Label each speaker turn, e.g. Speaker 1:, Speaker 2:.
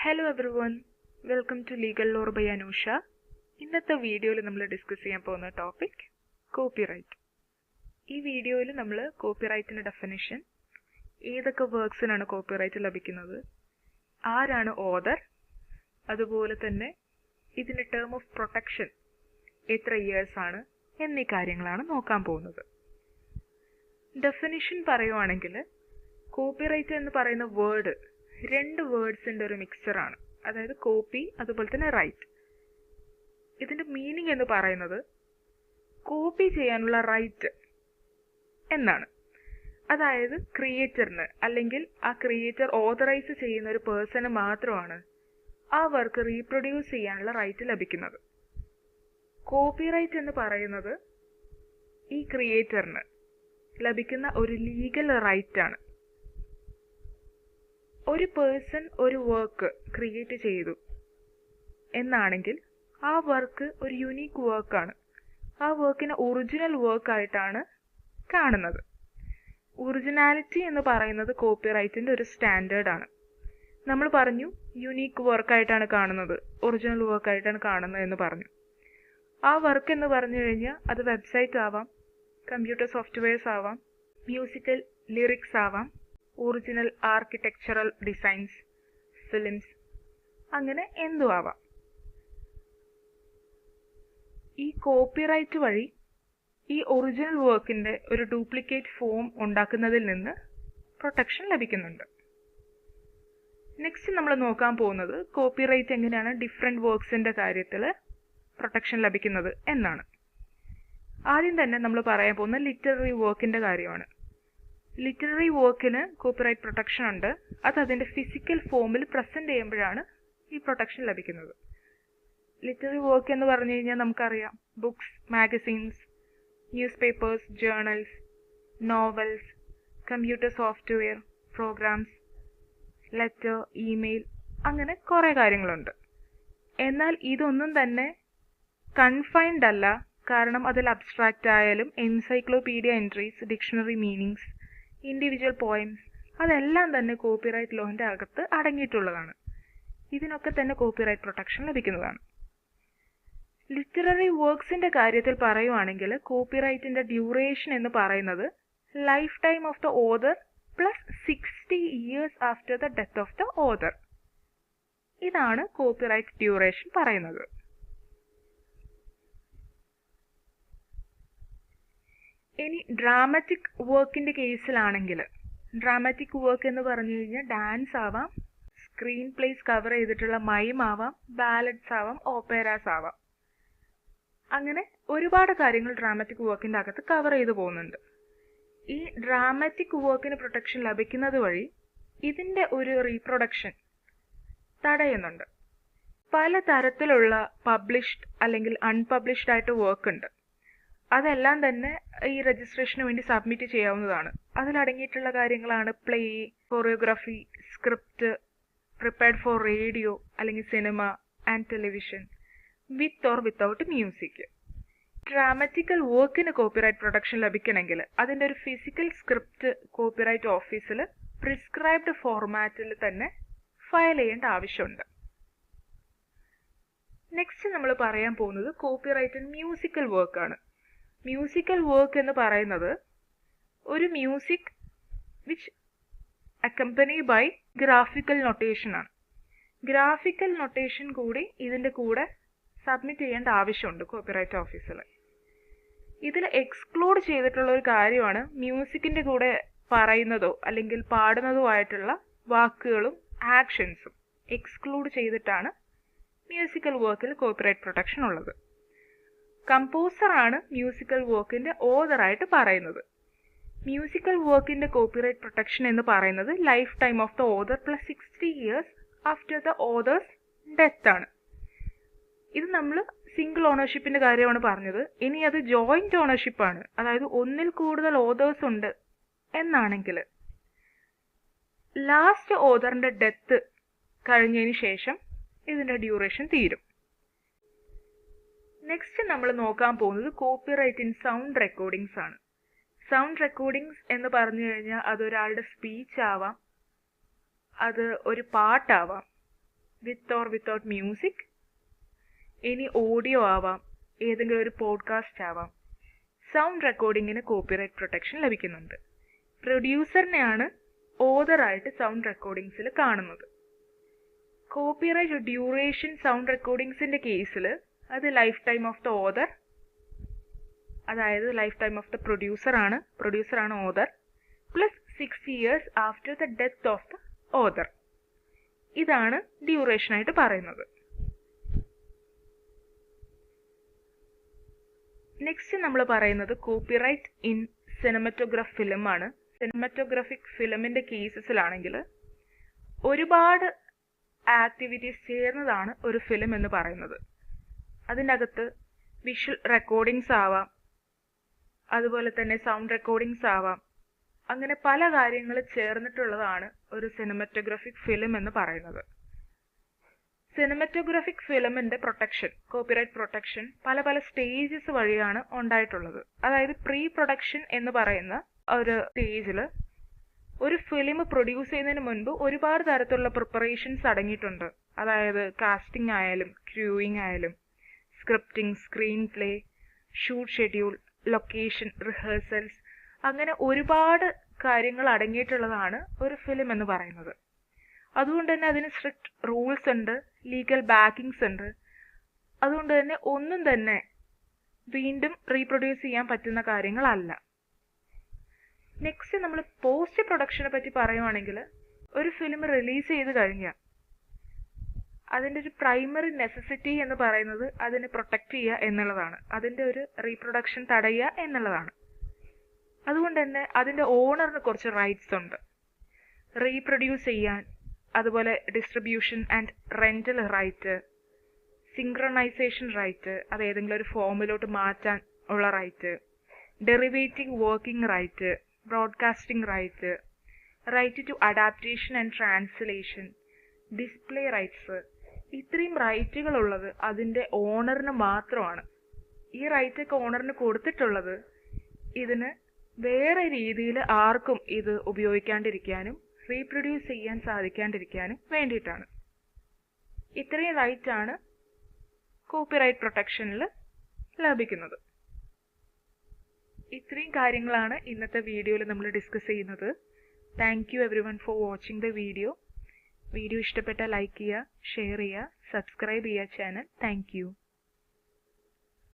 Speaker 1: Hello everyone, welcome to legal lore by Anusha. ഇന്നത്തെ വീഡിയോയിൽ നമ്മൾ ഡിസ്കസ് ചെയ്യാൻ പോകുന്ന ടോപ്പിക് കോപ്പിറൈറ്റ്. ഈ വീഡിയോയിൽ നമ്മൾ കോപ്പിറൈറ്റിൻ്റെ ഡെഫിനിഷൻ, ഏതൊക്കെ വർക്ക്സിനാണ് കോപ്പിറൈറ്റ് ലഭിക്കുന്നത്, ആരാണ് ഓതർ, അതുപോലെ തന്നെ ഇതിൻ്റെ ടേം ഓഫ് പ്രൊട്ടക്ഷൻ എത്ര ഇയേഴ്സ് ആണ് എന്നീ കാര്യങ്ങളാണ് നോക്കാൻ പോകുന്നത്. ഡെഫിനിഷൻ പറയുവാണെങ്കിൽ കോപ്പിറൈറ്റ് എന്ന് പറയുന്ന വേർഡ് രണ്ട് വേർഡ്സിൻ്റെ ഒരു മിക്സറാണ്. അതായത് കോപ്പി അതുപോലെ തന്നെ റൈറ്റ്. ഇതിൻ്റെ മീനിങ് എന്ന് പറയുന്നത് കോപ്പി ചെയ്യാനുള്ള റൈറ്റ് എന്നാണ്. അതായത് ക്രിയേറ്ററിന് അല്ലെങ്കിൽ ആ ക്രിയേറ്റർ ഓതറൈസ് ചെയ്യുന്ന ഒരു പേഴ്സണ് മാത്രമാണ് ആ വർക്ക് റീപ്രൊഡ്യൂസ് ചെയ്യാനുള്ള റൈറ്റ് ലഭിക്കുന്നത്. കോപ്പിറൈറ്റ് എന്ന് പറയുന്നത് ഈ ക്രിയേറ്ററിന് ലഭിക്കുന്ന ഒരു ലീഗൽ റൈറ്റ് ആണ്. ഒരു പേഴ്സൺ ഒരു വർക്ക് ക്രിയേറ്റ് ചെയ്തു എന്നാണെങ്കിൽ ആ വർക്ക് ഒരു യുണീക്ക് വർക്കാണ്. ആ വർക്കിനെ ഒറിജിനൽ വർക്കായിട്ടാണ് കാണുന്നത്. ഒറിജിനാലിറ്റി എന്ന് പറയുന്നത് കോപ്പിറൈറ്റിൻ്റെ ഒരു സ്റ്റാൻഡേർഡാണ്. നമ്മൾ പറഞ്ഞു യുണീക്ക് വർക്കായിട്ടാണ് കാണുന്നത്, ഒറിജിനൽ വർക്കായിട്ടാണ് കാണുന്നത് എന്ന് പറഞ്ഞു. ആ വർക്ക് എന്ന് പറഞ്ഞു കഴിഞ്ഞാൽ അത് വെബ്സൈറ്റ് ആവാം, കമ്പ്യൂട്ടർ സോഫ്റ്റ്വെയർസ് ആവാം, മ്യൂസിക്കൽ ലിറിക്സ് ആവാം, ഒറിജിനൽ ആർക്കിടെക്ചറൽ ഡിസൈൻസ്, ഫിലിംസ്, അങ്ങനെ എന്തും ആവാം. ഈ കോപ്പിറൈറ്റ് വഴി ഈ ഒറിജിനൽ വർക്കിൻ്റെ ഒരു ഡ്യൂപ്ലിക്കേറ്റ് ഫോം ഉണ്ടാക്കുന്നതിൽ നിന്ന് പ്രൊട്ടക്ഷൻ ലഭിക്കുന്നുണ്ട്. നെക്സ്റ്റ് നമ്മൾ നോക്കാൻ പോകുന്നത് കോപ്പിറൈറ്റ് എങ്ങനെയാണ് ഡിഫറെൻറ്റ് വർക്ക്സിൻ്റെ കാര്യത്തിൽ പ്രൊട്ടക്ഷൻ ലഭിക്കുന്നത് എന്നാണ്. ആദ്യം തന്നെ നമ്മൾ പറയാൻ പോകുന്ന ലിറ്റററി വർക്കിൻ്റെ കാര്യമാണ്. ലിറ്റററി വർക്കിന് കോപ്പിറൈറ്റ് പ്രൊട്ടക്ഷൻ ഉണ്ട്. അത് അതിൻ്റെ ഫിസിക്കൽ ഫോമിൽ പ്രസൻറ്റ് ചെയ്യുമ്പോഴാണ് ഈ പ്രൊട്ടക്ഷൻ ലഭിക്കുന്നത്. ലിറ്റററി വർക്ക് എന്ന് പറഞ്ഞു കഴിഞ്ഞാൽ നമുക്കറിയാം, books, magazines, newspapers, journals, novels, computer software, programs, letter, email, അങ്ങനെ കുറേ കാര്യങ്ങളുണ്ട്. എന്നാൽ ഇതൊന്നും തന്നെ കൺഫൈൻഡ് അല്ല. കാരണം അതിൽ അബ്സ്ട്രാക്റ്റ് ആയാലും encyclopedia entries, dictionary meanings, individual poems, അതെല്ലാം തന്നെ കോപ്പിറൈറ്റ് ലോൻ്റെ അകത്ത് അടങ്ങിയിട്ടുള്ളതാണ്. ഇതിനൊക്കെ തന്നെ കോപ്പിറൈറ്റ് പ്രൊട്ടക്ഷൻ ലഭിക്കുന്നതാണ്. ലിറ്റററി വർക്ക്സിൻ്റെ കാര്യത്തിൽ പറയുവാണെങ്കിൽ കോപ്പിറൈറ്റിൻ്റെ ഡ്യൂറേഷൻ എന്ന് പറയുന്നത് life time of the author plus 60 years after the death of the author. ഇതാണ് കോപ്പിറൈറ്റ് ഡ്യൂറേഷൻ പറയുന്നത്. ഇനി ഡ്രാമാറ്റിക് വർക്കിൻ്റെ കേസിലാണെങ്കിൽ, ഡ്രാമാറ്റിക് വർക്ക് എന്ന് പറഞ്ഞു കഴിഞ്ഞാൽ ഡാൻസ് ആവാം, സ്ക്രീൻ പ്ലേസ് കവർ ചെയ്തിട്ടുള്ള മൈം ആവാം, ബാലഡ്സ് ആവാം, ഓപ്പേരാസ് ആവാം. അങ്ങനെ ഒരുപാട് കാര്യങ്ങൾ ഡ്രാമാറ്റിക് വർക്കിൻ്റെ അകത്ത് കവർ ചെയ്തു പോകുന്നുണ്ട്. ഈ ഡ്രാമാറ്റിക് വർക്കിന് പ്രൊട്ടക്ഷൻ ലഭിക്കുന്നത് വഴി ഇതിൻ്റെ ഒരു റീപ്രൊഡക്ഷൻ തടയുന്നുണ്ട്. പല തരത്തിലുള്ള പബ്ലിഷ്ഡ് അല്ലെങ്കിൽ അൺപബ്ലിഷ്ഡ് ആയിട്ട് വർക്ക് ഉണ്ട്. അതെല്ലാം തന്നെ ഈ രജിസ്ട്രേഷന് വേണ്ടി സബ്മിറ്റ് ചെയ്യാവുന്നതാണ്. അതിലടങ്ങിയിട്ടുള്ള കാര്യങ്ങളാണ് play, choreography, script, prepared for radio അല്ലെങ്കിൽ cinema and television, with or without music. Dramatical വർക്കിന് കോപ്പിറൈറ്റ് പ്രൊട്ടക്ഷൻ ലഭിക്കണമെങ്കിൽ അതിൻ്റെ ഒരു ഫിസിക്കൽ സ്ക്രിപ്റ്റ് കോപ്പിറൈറ്റ് ഓഫീസിൽ പ്രിസ്ക്രൈബ്ഡ് ഫോർമാറ്റിൽ തന്നെ ഫയൽ ചെയ്യേണ്ട ആവശ്യമുണ്ട്. നെക്സ്റ്റ് നമ്മൾ പറയാൻ പോകുന്നത് കോപ്പിറൈറ്റ് ഇൻ മ്യൂസിക്കൽ വർക്കാണ്. മ്യൂസിക്കൽ വർക്ക് എന്ന് പറയുന്നത് ഒരു music which accompany by graphical notation ആണ്. ഗ്രാഫിക്കൽ നൊട്ടേഷൻ കൂടി ഇതിൻ്റെ കൂടെ സബ്മിറ്റ് ചെയ്യേണ്ട ആവശ്യമുണ്ട് കോപ്പിറൈറ്റ് ഓഫീസിൽ. ഇതിൽ എക്സ്ക്ലൂഡ് ചെയ്തിട്ടുള്ള ഒരു കാര്യമാണ് മ്യൂസിക്കിൻ്റെ കൂടെ പറയുന്നതോ അല്ലെങ്കിൽ പാടുന്നതോ ആയിട്ടുള്ള വാക്കുകളും ആക്ഷൻസും എക്സ്ക്ലൂഡ് ചെയ്തിട്ടാണ് മ്യൂസിക്കൽ വർക്കിൽ കോപ്പിറൈറ്റ് പ്രൊട്ടക്ഷൻ ഉള്ളത്. കമ്പോസറാണ് മ്യൂസിക്കൽ വർക്കിൻ്റെ ഓതറായിട്ട് പറയുന്നത്. മ്യൂസിക്കൽ വർക്കിൻ്റെ കോപ്പിറൈറ്റ് പ്രൊട്ടക്ഷൻ എന്ന് പറയുന്നത് life time of the author plus 60 years after the author's death ആണ്. ഇത് നമ്മൾ സിംഗിൾ ഓണർഷിപ്പിൻ്റെ കാര്യമാണ് പറഞ്ഞത്. ഇനി അത് ജോയിൻറ്റ് ഓണർഷിപ്പാണ്, അതായത് ഒന്നിൽ കൂടുതൽ ഓതേഴ്സ് ഉണ്ട് എന്നാണെങ്കിൽ ലാസ്റ്റ് ഓതറിൻ്റെ ഡെത്ത് കഴിഞ്ഞതിന് ശേഷം ഇതിൻ്റെ ഡ്യൂറേഷൻ തീരും. നെക്സ്റ്റ് നമ്മൾ നോക്കാൻ പോകുന്നത് കോപ്പിറൈറ്റ് ഇൻ സൗണ്ട് റെക്കോർഡിങ്സ് ആണ്. സൗണ്ട് റെക്കോർഡിങ്സ് എന്ന് പറഞ്ഞു കഴിഞ്ഞാൽ അതൊരാളുടെ സ്പീച്ച് ആവാം, അത് ഒരു പാട്ടാവാം, വിത്ത് ഓർ വിത്തൗട്ട് മ്യൂസിക്, ഇനി ഓഡിയോ ആവാം, ഏതെങ്കിലും ഒരു പോഡ്കാസ്റ്റ് ആവാം. സൗണ്ട് റെക്കോർഡിങ്ങിന് കോപ്പിറൈറ്റ് പ്രൊട്ടക്ഷൻ ലഭിക്കുന്നുണ്ട്. പ്രൊഡ്യൂസറിനെയാണ് ഓതറായിട്ട് സൗണ്ട് റെക്കോർഡിങ്സിൽ കാണുന്നത്. കോപ്പിറൈറ്റ് ഡ്യൂറേഷൻ സൗണ്ട് റെക്കോർഡിങ്സിന്റെ കേസിൽ അത് life time of the author, അതായത് ലൈഫ് ടൈം ഓഫ് ദ പ്രൊഡ്യൂസറാണ് author, plus 6 years after the death of the author. ഇതാണ് ഡ്യൂറേഷനായിട്ട് പറയുന്നത്. നെക്സ്റ്റ് നമ്മൾ പറയുന്നത് കോപ്പിറൈറ്റ് ഇൻ സിനിമറ്റോഗ്രാഫ് ഫിലിമാണ്. സിനിമറ്റോഗ്രാഫിക് ഫിലിമിന്റെ കേസസിലാണെങ്കിൽ ഒരുപാട് ആക്ടിവിറ്റീസ് ചേർന്നതാണ് ഒരു ഫിലിം എന്ന് പറയുന്നത്. അതിൻ്റെ അകത്ത് വിഷ്വൽ റെക്കോർഡിങ്സ് ആവാം, അതുപോലെ തന്നെ സൗണ്ട് റെക്കോർഡിങ്സ് ആവാം, അങ്ങനെ പല കാര്യങ്ങൾ ചേർന്നിട്ടുള്ളതാണ് ഒരു സിനിമറ്റോഗ്രാഫിക് ഫിലിം എന്ന് പറയുന്നത്. സിനിമറ്റോഗ്രാഫിക് ഫിലിമിന്റെ പ്രൊട്ടക്ഷൻ, കോപ്പിറൈറ്റ് പ്രൊട്ടക്ഷൻ പല പല സ്റ്റേജസ് വഴിയാണ് ഉണ്ടായിട്ടുള്ളത്. അതായത് പ്രീ പ്രൊഡക്ഷൻ എന്ന് പറയുന്ന ഒരു സ്റ്റേജിൽ ഒരു ഫിലിം പ്രൊഡ്യൂസ് ചെയ്യുന്നതിന് മുൻപ് ഒരുപാട് തരത്തിലുള്ള പ്രിപ്പറേഷൻസ് അടങ്ങിയിട്ടുണ്ട്. അതായത് കാസ്റ്റിംഗ് ആയാലും ക്രൂയിങ് ആയാലും scripting, screen play, shoot schedule, location, rehearsals, അങ്ങനെ ഒരുപാട് കാര്യങ്ങൾ അടങ്ങിയിട്ടുള്ളതാണ് ഒരു ഫിലിം എന്ന് പറയുന്നത്. അതുകൊണ്ട് തന്നെ അതിന് സ്ട്രിക്റ്റ് റൂൾസ് ഉണ്ട്, ലീഗൽ ബാക്കിങ്സ് ഉണ്ട്. അതുകൊണ്ട് തന്നെ ഒന്നും തന്നെ വീണ്ടും റീപ്രൊഡ്യൂസ് ചെയ്യാൻ പറ്റുന്ന കാര്യങ്ങളല്ല. നെക്സ്റ്റ് നമ്മൾ പോസ്റ്റ് പ്രൊഡക്ഷനെ പറ്റി പറയുവാണെങ്കിൽ, ഒരു ഫിലിം റിലീസ് ചെയ്ത് കഴിഞ്ഞാൽ അതിൻ്റെ ഒരു പ്രൈമറി നെസസിറ്റി എന്ന് പറയുന്നത് അതിനെ പ്രൊട്ടക്റ്റ് ചെയ്യുക എന്നുള്ളതാണ്. അതിൻ്റെ ഒരു റീപ്രൊഡക്ഷൻ തടയുക എന്നുള്ളതാണ്. അതുകൊണ്ട് തന്നെ അതിൻ്റെ ഓണറിന് കുറച്ച് റൈറ്റ്സ് ഉണ്ട്. റീപ്രൊഡ്യൂസ് ചെയ്യാൻ, അതുപോലെ distribution and rental right, synchronisation right, അത് ഏതെങ്കിലും ഒരു ഫോമിലോട്ട് മാറ്റാൻ ഉള്ള right, derivative working right, broadcasting right, right to adaptation and translation, display rights. ഇത്രയും റൈറ്റുകൾ ഉള്ളത് അതിൻ്റെ ഓണറിന് മാത്രമാണ്. ഈ റൈറ്റൊക്കെ ഓണറിന് കൊടുത്തിട്ടുള്ളത് ഇതിന് വേറെ രീതിയിൽ ആർക്കും ഇത് ഉപയോഗിക്കാണ്ടിരിക്കാനും റീപ്രൊഡ്യൂസ് ചെയ്യാൻ സാധിക്കാണ്ടിരിക്കാനും വേണ്ടിയിട്ടാണ്. ഇത്രയും റൈറ്റാണ് കോപ്പിറൈറ്റ് പ്രൊട്ടക്ഷനിൽ ലഭിക്കുന്നത്. ഇത്രയും കാര്യങ്ങളാണ് ഇന്നത്തെ വീഡിയോയിൽ നമ്മൾ ഡിസ്കസ് ചെയ്യുന്നത്. Thank you everyone for watching the video. Video ഇഷ്ടപ്പെട്ടാൽ ലൈക്ക് ചെയ്യുക, ഷെയർ ചെയ്യുക, സബ്സ്ക്രൈബ് ചെയ്യുക ചാനൽ. Thank you.